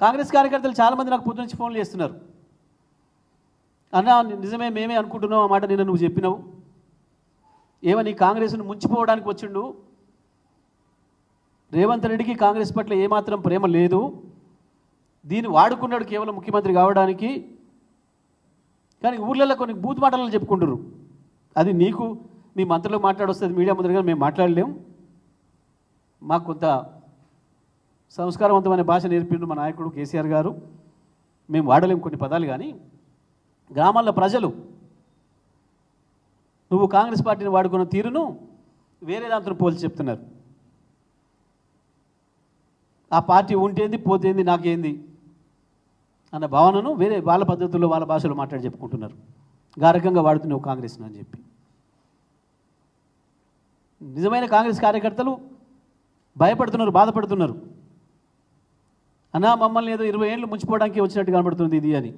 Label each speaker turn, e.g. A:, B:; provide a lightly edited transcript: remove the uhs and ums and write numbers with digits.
A: కాంగ్రెస్ కార్యకర్తలు చాలామంది నాకు పొద్దు నుంచి ఫోన్లు చేస్తున్నారు. అన్నా నిజమే, మేమే అనుకుంటున్నాం, ఆ మాట నిన్న నువ్వు చెప్పినావు, ఏమని కాంగ్రెస్ను ముంచిపోవడానికి వచ్చిండు, రేవంత్ రెడ్డికి కాంగ్రెస్ పట్ల ఏమాత్రం ప్రేమ లేదు, దీన్ని వాడుకున్నాడు కేవలం ముఖ్యమంత్రి కావడానికి, కానీ ఊర్లలో కొన్ని బూత్ మాటలు చెప్పుకుంటారు. అది నీకు మీ మంత్రులకు మాట్లాడొస్తుంది, మీడియా ముందరగా మేము మాట్లాడలేం, మాకు కొంత సంస్కారవంతమైన భాష నేర్పిండు మా నాయకుడు కేసీఆర్ గారు, మేము వాడలేం కొన్ని పదాలు. కానీ గ్రామాల్లో ప్రజలు నువ్వు కాంగ్రెస్ పార్టీని వాడుకున్న తీరును వేరే దాంతో పోల్చి చెప్తున్నారు. ఆ పార్టీ ఉంటేంది పోతేంది నాకేంది అన్న భావనను వేరే వాళ్ళ పద్ధతుల్లో వాళ్ళ భాషలో మాట్లాడి చెప్పుకుంటున్నారు. గారకంగా వాడుతున్నావు కాంగ్రెస్ను అని చెప్పి. నిజమైన కాంగ్రెస్ కార్యకర్తలు భయపడుతున్నారు, బాధపడుతున్నారు. అన్నా మమ్మల్ని ఏదో 20 ఏళ్ళు ముంచిపోవడానికి వచ్చినట్టు కనబడుతుంది ఇది అని.